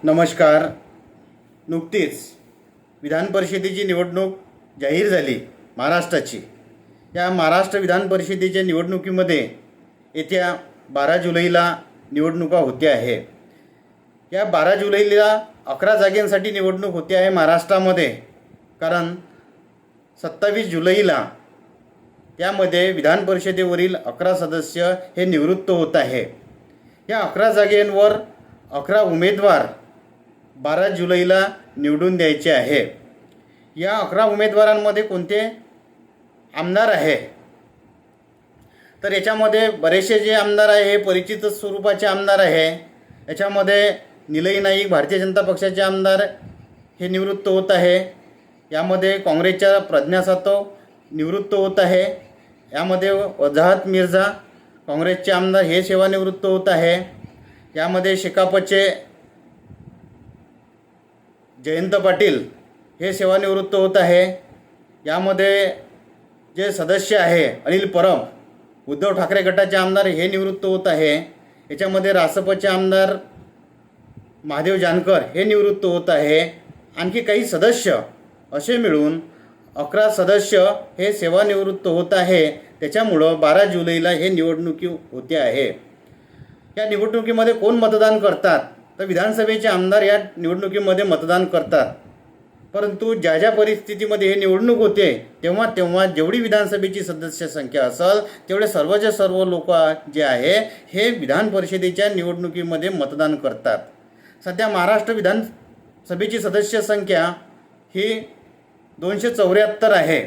नमस्कार. नुकतीच विधान परिषदेची निवडणूक जाहीर झाली महाराष्ट्राची. या महाराष्ट्र विधान परिषदेच्या निवडणुकीमध्ये येत्या 12 जुलैला निवडणुका होते आहे. या 12 जुलैला 11 जागांसाठी निवडणूक होते आहे महाराष्ट्रामध्ये. कारण 27 जुलैला त्यामध्ये विधान परिषदेवरील 11 सदस्य हे निवृत्त होत आहे. या 11 जागांवर 11 उमेदवार 12 जुलैला निवडून द्यायचे आहे. या 11 उमेदवारांमध्ये कोणते आमदार आहे तर याच्यामध्ये बरेचसे जे आमदार आहे हे परिचित स्वरूपाचे आमदार आहे. याच्यामध्ये निलय नाईक भारतीय जनता पक्षाचे आमदार हे निवृत्त होत आहे. यामध्ये काँग्रेसच्या प्रज्ञा सातव निवृत्त होत आहे. यामध्ये वजाहत मिर्झा काँग्रेसचे आमदार हे सेवानिवृत्त होत आहे. यामध्ये शेकापचे जयंत पाटील हे सेवानिवृत्त होत आहे. यामध्ये जे सदस्य आहे अनिल परब उद्धव ठाकरे गटाचे आमदार हे निवृत्त होत आहे. याच्यामध्ये रासपचे आमदार महादेव जानकर हे निवृत्त होत आहे. आणखी काही सदस्य असे मिळून 11 सदस्य हे सेवानिवृत्त होत आहे. त्याच्यामुळं 12 जुलैला हे निवडणुकी होते आहे. या निवडणुकीमध्ये कोण मतदान करतात तर विधानसभेचे आमदार या निवडणुकीमध्ये मतदान करतात. परंतु ज्या ज्या परिस्थितीमध्ये हे निवडणूक होते तेव्हा तेव्हा जेवढी विधानसभेची सदस्य संख्या असेल तेवढे सर्वचे सर्व लोक जे आहे हे विधान परिषदेच्या निवडणुकीमध्ये मतदान करतात. सध्या महाराष्ट्र विधानसभेची सदस्य संख्या ही 274 आहे.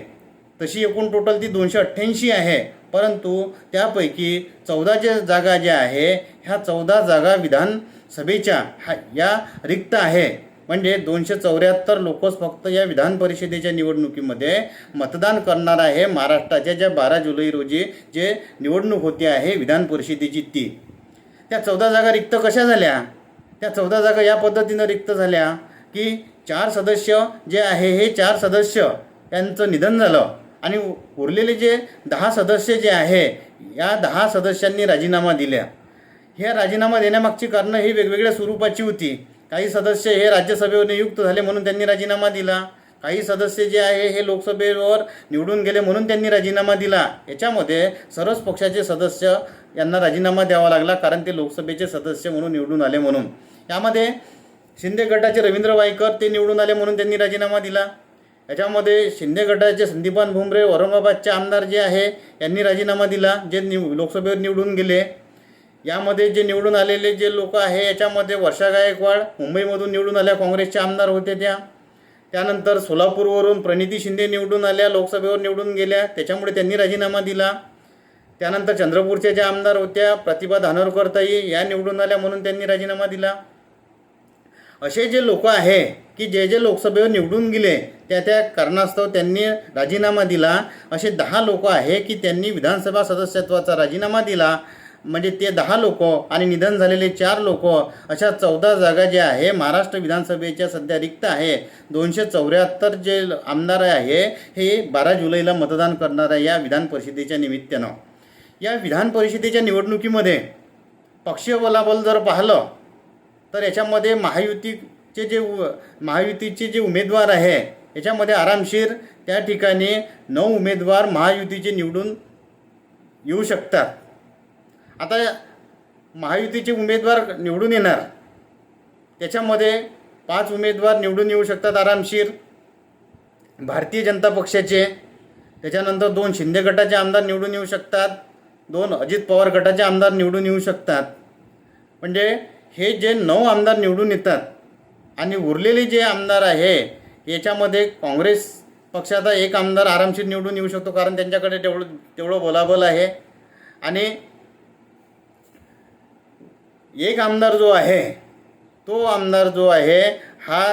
तशी एकूण टोटल ती 288 आहे. परंतु त्यापैकी 14 जागा ज्या आहे ह्या 14 जागा विधानसभेच्या या रिक्त आहे. म्हणजे 274 लोकच फक्त या विधान परिषदेच्या निवडणुकीमध्ये मतदान करणार आहे. महाराष्ट्राच्या ज्या 12 जुलै रोजी जे निवडणूक होते आहे विधान परिषदेची ती. त्या 14 जागा रिक्त कशा झाल्या? त्या 14 जागा या पद्धतीनं रिक्त झाल्या की 4 सदस्य जे आहे हे 4 सदस्य यांचं निधन झालं आणि उरलेले जे 10 सदस्य जे आहे या 10 सदस्यांनी राजीनामा दिल्या. ह्या राजीनामा देण्यामागची कारणं ही वेगवेगळ्या स्वरूपाची होती. काही सदस्य हे राज्यसभेवर नियुक्त झाले म्हणून त्यांनी राजीनामा दिला. काही सदस्य जे आहे हे लोकसभेवर निवडून गेले म्हणून त्यांनी राजीनामा दिला. याच्यामध्ये सर्वच पक्षाचे सदस्य यांना राजीनामा द्यावा लागला कारण ते लोकसभेचे सदस्य म्हणून निवडून आले म्हणून. यामध्ये शिंदे गटाचे रवींद्र वायकर ते निवडून आले म्हणून त्यांनी राजीनामा दिला. याच्यामध्ये शिंदे गटाचे संदीपान भुमरे औरंगाबादचे आमदार जे आहे यांनी राजीनामा दिला जे लोकसभेवर निवडून गेले. यामध्ये जे निवडून आलेले जे लोक आहे याच्यामध्ये वर्षा गायकवाड मुंबईमधून निवडून आल्या काँग्रेसचे आमदार होते त्यानंतर सोलापूरवरून प्रणिती शिंदे निवडून आल्या लोकसभेवर निवडून गेल्या त्याच्यामुळे त्यांनी राजीनामा दिला. त्यानंतर चंद्रपूरच्या ज्या आमदार होत्या प्रतिभा धानोरकरताई या निवडून आल्या म्हणून त्यांनी राजीनामा दिला. असे जे लोक आहे की जे जे लोकसभेवर निवडून गेले त्या कारणास्तव त्यांनी राजीनामा दिला. असे 10 लोक आहे की त्यांनी विधानसभा सदस्यत्वाचा राजीनामा दिला. म्हणजे ते 10 लोक आणि निधन झालेले 4 लोक अशा 14 जागा ज्या आहे महाराष्ट्र विधानसभेच्या सध्या रिक्त आहे. 274 जे आमदार आहे हे 12 जुलैला मतदान करणार आहे या विधान परिषदेच्या निमित्तानं. या विधान परिषदेच्या निवडणुकीमध्ये पक्षीय बलाबल जर पाहिलं तर याच्यामध्ये महायुतीचे जे उमेदवार आहे याच्यामध्ये आरामशीर त्या ठिकाणी 9 उमेदवार महायुतीचे निवडून येऊ शकतात. आता महायुतीचे उमेदवार निवडून येणार त्याच्यामध्ये 5 उमेदवार निवडून येऊ शकतात आरामशीर भारतीय जनता पक्षाचे. त्याच्यानंतर 2 शिंदे गटाचे आमदार निवडून येऊ शकतात. 2 अजित पवार गटाचे आमदार निवडून येऊ शकतात. म्हणजे हे जे 9 आमदार निवडून येतात आणि उरलेले जे आमदार आहे याच्यामध्ये काँग्रेस पक्षाचा 1 आमदार आरामशीर निवडून येऊ शकतो कारण त्यांच्याकडे तेवढं बलाबल आहे. आणि 1 आमदार जो आहे तो आमदार जो आहे हा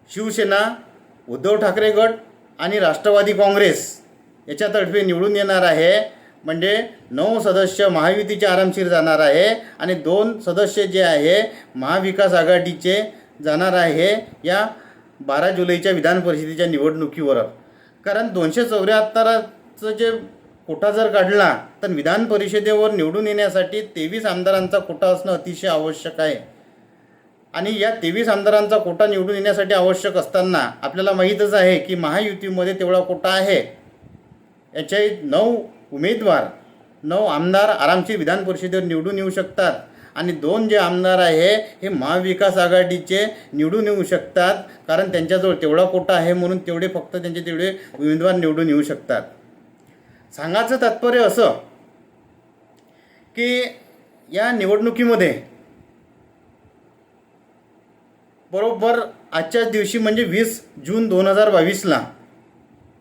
शिवसेना उद्धव ठाकरे गट आणि राष्ट्रवादी काँग्रेस याच्यातर्फे निवडून येणार आहे. म्हणजे 9 सदस्य महायुतीचे आरामशीर जाणार आहे आणि 2 सदस्य जे आहे महाविकास आघाडीचे जाणार आहे या 12 जुलैच्या विधान परिषदेच्या निवडणुकीवर. कारण 274चं जे कोटा जर काढला तर विधान परिषदेवर निवडून येण्यासाठी 23 आमदारांचा कोटा असणं अतिशय आवश्यक आहे. आणि या 23 आमदारांचा कोटा निवडून येण्यासाठी आवश्यक असताना आपल्याला माहीतच आहे की महायुतीमध्ये तेवढा कोटा आहे. याचे 9 उमेदवार 9 आमदार आरामशीर विधान परिषदेवर निवडून येऊ शकतात आणि 2 जे आमदार आहे हे महाविकास आघाडीचे निवडून येऊ शकतात, कारण त्यांच्याजवळ तेवढा कोटा आहे म्हणून तेवढे फक्त त्यांचे तेवढे उमेदवार निवडून येऊ शकतात. सांगायचं तात्पर्य असं की या निवडणुकीमध्ये बरोबर आजच्याच दिवशी म्हणजे 20 जून 2022ला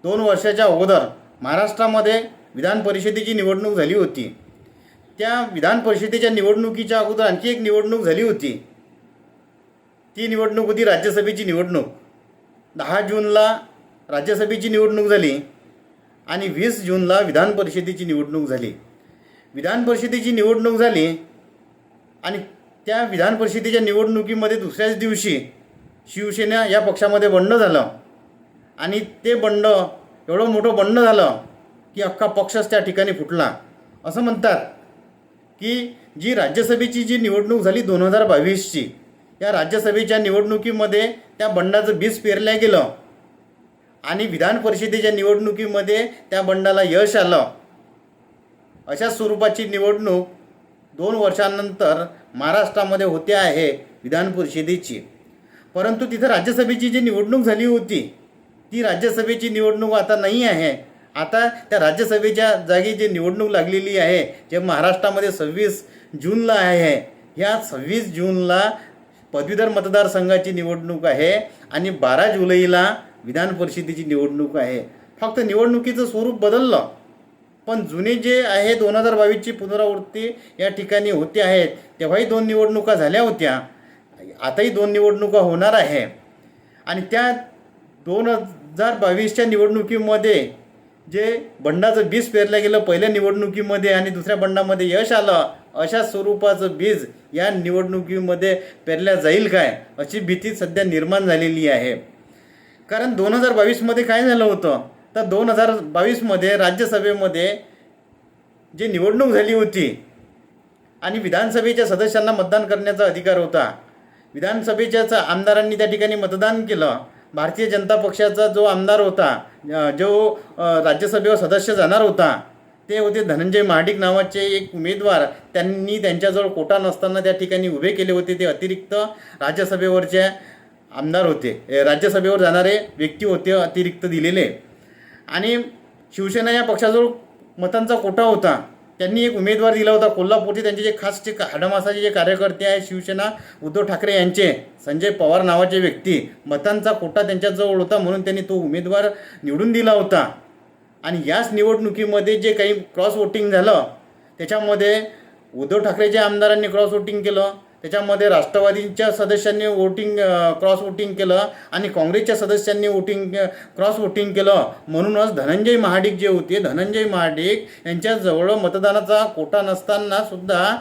2 वर्षाच्या अगोदर महाराष्ट्रामध्ये विधान परिषदेची निवडणूक झाली होती. त्या विधान परिषदेच्या निवडणुकीच्या अगोदर आणखी एक निवडणूक झाली होती. ती निवडणूक होती राज्यसभेची निवडणूक. 10 जूनला राज्यसभेची निवडणूक झाली आणि 20 जूनला विधान परिषदेची निवडणूक झाली. विधान परिषदेची निवडणूक झाली आणि त्या विधान परिषदेच्या निवडणुकीमध्ये दुसऱ्याच दिवशी शिवसेना या पक्षामध्ये बंड झालं आणि ते बंड एवढं मोठं बंड झालं की अख्खा पक्षच त्या ठिकाणी फुटला. असं म्हणतात की जी राज्यसभेची जी निवडणूक झाली 2022ची, या राज्यसभेच्या निवडणुकीमध्ये त्या बंडाचं बीज पेरलं गेलं आणि विधान परिषदेच्या निवडणुकीमध्ये त्या बंडाला यश आलं. अशा स्वरूपाची निवडणूक 2 वर्षांनंतर महाराष्ट्रामध्ये होते आहे विधान परिषदेची. परंतु तिथं राज्यसभेची जी निवडणूक झाली होती ती राज्यसभेची निवडणूक आता नाही आहे. आता त्या राज्यसभेच्या जागी जी निवडणूक लागलेली आहे जे महाराष्ट्रामध्ये 26 जूनला आहे, ह्या 26 जूनला पदवीधर मतदारसंघाची निवडणूक आहे आणि 12 जुलैला विधान परिषदेची निवडणूक आहे. फक्त निवडणुकीचं स्वरूप बदललं, पण जुने जे आहे 2022ची पुनरावृत्ती या ठिकाणी होते आहेत. तेव्हाही 2 निवडणुका झाल्या होत्या, आताही 2 निवडणुका होणार आहे. आणि त्या 2022च्या निवडणुकीमध्ये जे बंडाचं बीज पेरलं गेलं पहिल्या निवडणुकीमध्ये आणि दुसऱ्या बंडामध्ये यश आलं, अशा स्वरूपाचं बीज या निवडणुकीमध्ये पेरल्या जाईल काय अशी भीती सध्या निर्माण झालेली आहे. कारण 2022मध्ये काय झालं होतं तर 2022मध्ये राज्यसभेमध्ये जी निवडणूक झाली होती आणि विधानसभेच्या सदस्यांना मतदान करण्याचा अधिकार होता. विधानसभेच्याच आमदारांनी त्या ठिकाणी मतदान केलं. भारतीय जनता पक्षाचा जो आमदार होता, जो राज्यसभेवर सदस्य जाणार होता, ते होते धनंजय महाडिक नावाचे एक उमेदवार. त्यांनी त्यांच्याजवळ कोटा नसताना त्या ठिकाणी उभे केले होते. ते अतिरिक्त राज्यसभेवरचे आमदार होते, राज्यसभेवर जाणारे व्यक्ती होते अतिरिक्त दिलेले. आणि शिवसेना या पक्षाजवळ मतांचा कोटा होता. त्यांनी एक उमेदवार दिला होता कोल्हापूरचे. त्यांचे जे खास जे हाडामासाचे जे कार्यकर्ते आहेत शिवसेना उद्धव ठाकरे यांचे, संजय पवार नावाचे व्यक्ती, मतांचा कोटा त्यांच्याजवळ होता म्हणून त्यांनी तो उमेदवार निवडून दिला होता. आणि याच निवडणुकीमध्ये जे काही क्रॉस वोटिंग झालं त्याच्यामध्ये उद्धव ठाकरेच्या आमदारांनी क्रॉस वोटिंग केलं, त्याच्यामध्ये राष्ट्रवादीच्या सदस्यांनी क्रॉस वोटिंग केलं आणि काँग्रेसच्या सदस्यांनी क्रॉस वोटिंग केलं. म्हणूनच धनंजय महाडिक जे होते, धनंजय महाडिक यांच्याजवळ मतदानाचा कोटा नसताना सुद्धा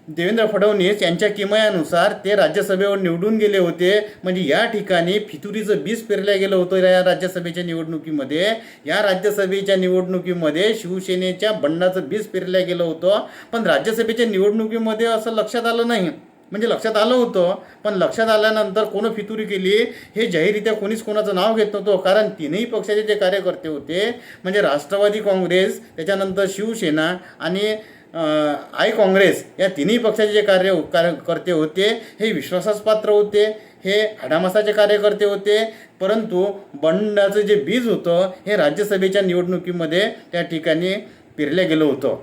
देवेंद्र फडणवीस यांच्या किमयानुसार ते राज्यसभेवर निवडून गेले होते. म्हणजे या ठिकाणी फितुरीचं बीज पेरलं गेलं होतं या राज्यसभेच्या निवडणुकीमध्ये. या राज्यसभेच्या निवडणुकीमध्ये शिवसेनेच्या बंडाचं बीज पेरलं गेलं होतं. पण राज्यसभेच्या निवडणुकीमध्ये असं लक्षात आलं नाही. म्हणजे लक्षात आलं होतं, पण लक्षात आल्यानंतर कोण फितुरी केली हे जाहीररित्या कोणीच कोणाचं नाव घेत नव्हतं. कारण तिन्ही पक्षाचे जे कार्यकर्ते होते, म्हणजे राष्ट्रवादी काँग्रेस, त्याच्यानंतर शिवसेना आणि आय काँग्रेस, या तिन्ही पक्षाचे जे कार्यकर्ते होते हे विश्वासास पात्र होते, हे हाडामासाचे कार्यकर्ते होते. परंतु बंडाचं जे बीज होतं हे राज्यसभेच्या निवडणुकीमध्ये त्या ठिकाणी पेरलं गेलं होतं.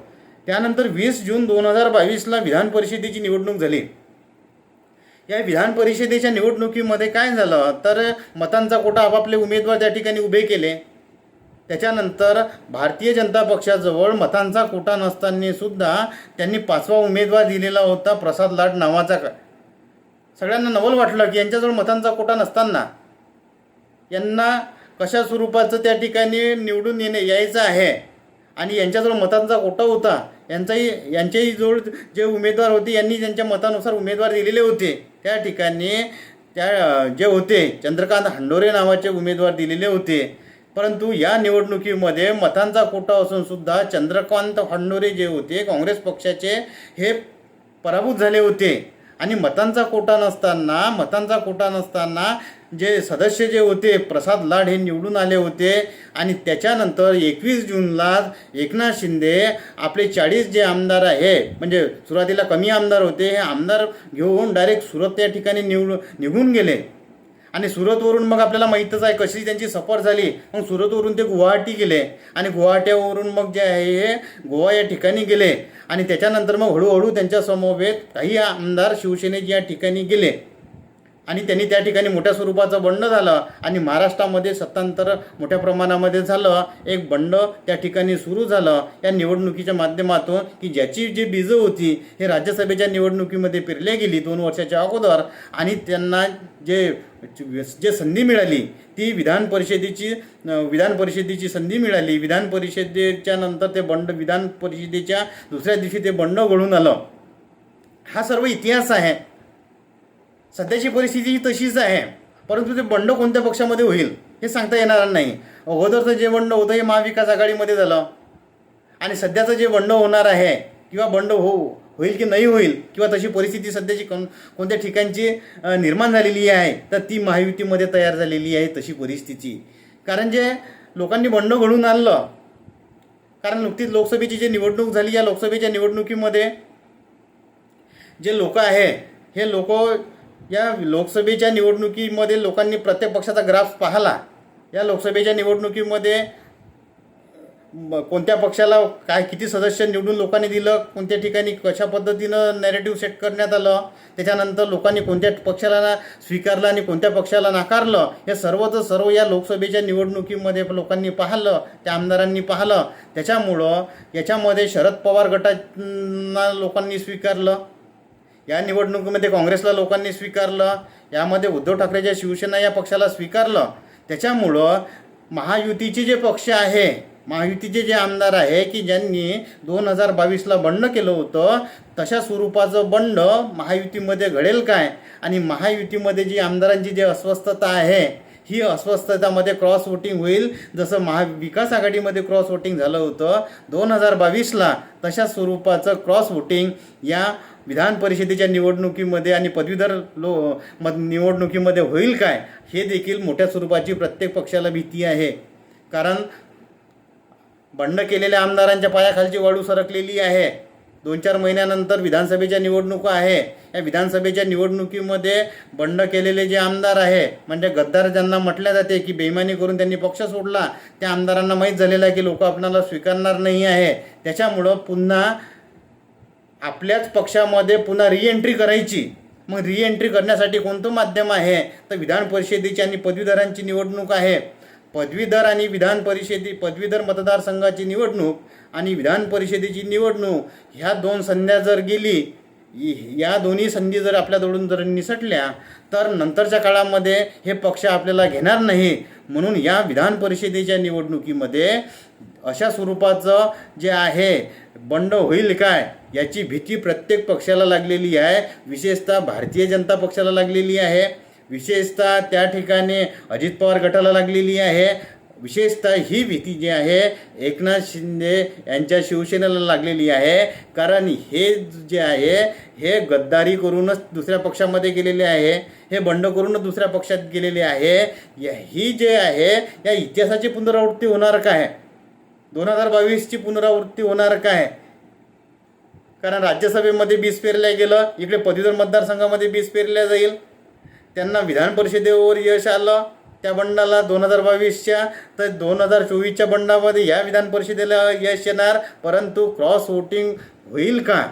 त्यानंतर 20 जून 2022ला विधान परिषदेची निवडणूक झाली. या विधान परिषदेच्या निवडणुकीमध्ये काय झालं तर मतांचा कोटा आपापले उमेदवार त्या ठिकाणी उभे केले. त्याच्यानंतर भारतीय जनता पक्षाजवळ मतांचा कोटा नसताना सुद्धा त्यांनी 5वा उमेदवार दिलेला होता, प्रसाद लाड नावाचा. सगळ्यांना नवल वाटलं की यांच्याजवळ मतांचा कोटा नसताना यांना कशा स्वरूपाचं त्या ठिकाणी निवडून यायचं आहे आणि यांच्याजवळ मतांचा कोटा होता. यांच्याही जवळ जे उमेदवार होते यांनी त्यांच्या मतानुसार उमेदवार दिलेले होते. त्या ठिकाणी जे होते चंद्रकांत हंडोरे नावाचे उमेदवार दिलेले होते. परंतु या निवडणुकीमध्ये मतांचा कोटा असून सुद्धा चंद्रकांत हंडोरे जे होते काँग्रेस पक्षाचे हे पराभूत झाले होते आणि मतांचा कोटा नसताना जे सदस्य जे होते प्रसाद लाड हे निवडून आले होते आणि त्याच्यानंतर 21 जूनला एकनाथ शिंदे आपले 40 जे आमदार आहे म्हणजे सुरुवातीला कमी आमदार होते हे आमदार घेऊन डायरेक्ट सुरत या ठिकाणी निघून गेले आणि सुरतवरून मग आपल्याला माहीतच आहे कशी त्यांची सफर झाली. मग सुरतवरून ते गुवाहाटी गेले आणि गुवाहाट्यावरून मग जे आहे हे गोवा या ठिकाणी गेले आणि त्याच्यानंतर मग हळूहळू त्यांच्या समवेत काही आमदार शिवसेनेचे या ठिकाणी गेले आणि त्यांनी त्या ठिकाणी मोठ्या स्वरूपाचं बंड झालं आणि महाराष्ट्रामध्ये सत्तांतर मोठ्या प्रमाणामध्ये झालं. एक बंड त्या ठिकाणी सुरू झालं या निवडणुकीच्या माध्यमातून की ज्याची जी बीजं होती हे राज्यसभेच्या निवडणुकीमध्ये पेरल्या गेली 2 वर्षाच्या अगोदर आणि त्यांना जे संधी मिळाली ती विधान परिषदेची संधी मिळाली. विधान परिषदेच्या नंतर ते बंड विधान परिषदेच्या दुसऱ्या दिवशी ते बंड गळून आलं. हा सर्व इतिहास आहे. सध्याची परिस्थिती तशीच आहे परंतु ते बंड कोणत्या पक्षामध्ये होईल हे सांगता येणार नाही. अगोदरचं जे बंड होतं हे महाविकास आघाडीमध्ये झालं आणि सध्याचं जे बंड होणार आहे किंवा बंड होईल की नाही होईल किंवा तशी परिस्थिती सध्याची कोणत्या ठिकाणची निर्माण झालेली आहे तर ती महायुतीमध्ये तयार झालेली आहे तशी परिस्थिती. कारण जे लोकांनी बंड घडून आणलं कारण नुकतीच लोकसभेची जी निवडणूक झाली या लोकसभेच्या निवडणुकीमध्ये जे लोक आहे हे लोक या लोकसभेच्या निवडणुकीमध्ये लोकांनी प्रत्येक पक्षाचा ग्राफ पाहिला. या लोकसभेच्या निवडणुकीमध्ये कोणत्या पक्षाला काय किती सदस्य निवडून लोकांनी दिलं कोणत्या ठिकाणी कशा पद्धतीनं नॅरेटिव्ह सेट करण्यात आलं त्याच्यानंतर लोकांनी कोणत्या पक्षाला स्वीकारलं आणि कोणत्या पक्षाला नाकारलं हे सर्वच सर्व या लोकसभेच्या निवडणुकीमध्ये लोकांनी पाहिलं त्या आमदारांनी पाहिलं. त्याच्यामुळं याच्यामध्ये शरद पवार गटांना लोकांनी स्वीकारलं या निवडणुकीमध्ये काँग्रेसला लोकांनी स्वीकारलं यामध्ये उद्धव ठाकरेच्या शिवसेना या पक्षाला स्वीकारलं. त्याच्यामुळं महायुतीचे जे पक्ष आहे महायुतीचे जे आमदार आहे की ज्यांनी 2022ला बंड केलं होतं तशा स्वरूपाचं बंड महायुतीमध्ये घडेल काय आणि महायुतीमध्ये जी आमदारांची जी अस्वस्थता आहे ही अस्वस्थतामध्ये क्रॉस वोटिंग होईल जसं महाविकास आघाडीमध्ये क्रॉस वोटिंग झालं होतं 2022ला तशा स्वरूपाचं क्रॉस वोटिंग या विधान परिषदेच्या निवडणुकीमध्ये आणि पदवीधर निवडणुकीमध्ये होईल काय हे देखील मोठ्या स्वरूपाची प्रत्येक पक्षाला भीती आहे. कारण बंड केलेल्या आमदारांच्या पायाखालची वाळू सरकलेली आहे. 2-4 महिन्यानंतर विधानसभेच्या निवडणुका आहे. या विधानसभेच्या निवडणुकीमध्ये बंड केलेले जे आमदार आहे म्हणजे गद्दार ज्यांना म्हटल्या जाते की बेईमानी करून त्यांनी पक्ष सोडला त्या आमदारांना माहीत झालेलं आहे की लोक आपणाला स्वीकारणार नाही आहे. त्याच्यामुळं पुन्हा आपल्याच पक्षामध्ये पुन्हा रिएंट्री करायची. मग रिएंट्री करण्यासाठी कोणतं माध्यम आहे तर विधान परिषदेची आणि पदवीधरांची निवडणूक आहे. पदवीधर मतदारसंघाची निवडणूक आणि विधान परिषदेची निवडणूक ह्या 2 संध्या जर गेली या दोन्ही संधी जर आपल्याजवळून जर निसटल्या तर नंतरच्या काळामध्ये हे पक्ष आपल्याला घेणार नाही. म्हणून या विधान परिषदेच्या निवडणुकीमध्ये अशा स्वरूपाचं जे आहे बंड होईल काय याची भीती प्रत्येक पक्षाला लागलेली आहे. विशेषतः भारतीय जनता पक्षाला लागलेली आहे. विशेषतः त्या ठिकाणी अजित पवार गटाला लागलेली आहे. विशेषतः ही भीती जी आहे एकनाथ शिंदे यांच्या शिवसेनेला लागलेली आहे. कारण हे जे आहे हे गद्दारी करूनच दुसऱ्या पक्षामध्ये गेलेले आहे. हे बंड करूनच दुसऱ्या पक्षात गेलेले आहे. ही जे आहे या इतिहासाची पुनरावृत्ती होणार काय 2022ची पुनरावृत्ती होणार काय. कारण राज्यसभेमध्ये 20 पेरल्या गेलं इकडे पदवीधर मतदारसंघामध्ये 20 पेरल्या जाईल. त्यांना विधान परिषदेवर यश आलं त्या बंडाला 2022च्या तर 2024च्या बंडामध्ये या विधान परिषदेला यश येणार. परंतु क्रॉस वोटिंग होईल का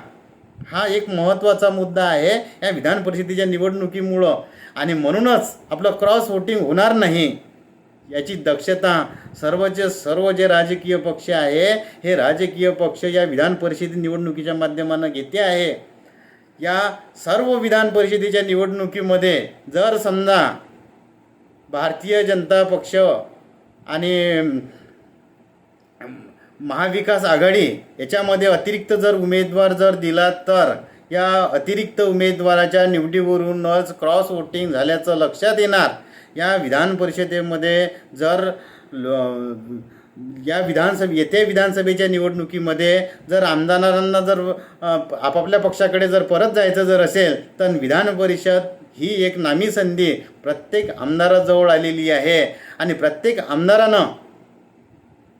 हा एक महत्त्वाचा मुद्दा आहे या विधान परिषदेच्या निवडणुकीमुळं आणि म्हणूनच आपलं क्रॉस वोटिंग होणार नाही याची दक्षता सर्व जे राजकीय पक्ष आहे हे राजकीय पक्ष या विधान परिषद निवडणुकीच्या माध्यमानं घेते आहे. या सर्व विधान परिषदेच्या निवडणुकीमध्ये जर समजा भारतीय जनता पक्ष आणि महाविकास आघाडी याच्यामध्ये अतिरिक्त जर उमेदवार जर दिला तर या अतिरिक्त उमेदवाराच्या निवडीवरूनच क्रॉस वोटिंग झाल्याचं लक्षात येणार. या विधान परिषदेमध्ये जर येत्या विधानसभेच्या निवडणुकीमध्ये जर आमदारांना जर आपापल्या पक्षाकडे जर परत जायचं जर असेल तर विधान परिषद ही एक नामी संधी प्रत्येक आमदाराजवळ आलेली आहे आणि प्रत्येक आमदारानं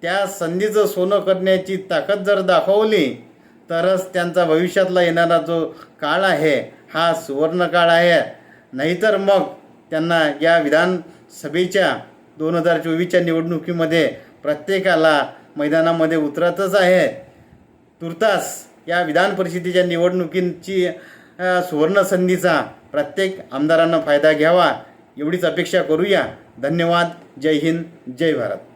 त्या संधीचं सोनं करण्याची ताकद जर दाखवली तरच त्यांचा भविष्यातला येणारा जो काळ आहे हा सुवर्ण काळ आहे. नाहीतर मग त्यांना या विधानसभेच्या 2024च्या निवडणुकीमध्ये प्रत्येकाला मैदानामध्ये उतरतच आहे. तुर्तास या विधान परिषदेच्या निवडणुकींची सुवर्ण संधीचा प्रत्येक आमदारांना फायदा घ्यावा एवढीच अपेक्षा करूया. धन्यवाद. जय हिंद, जय भारत.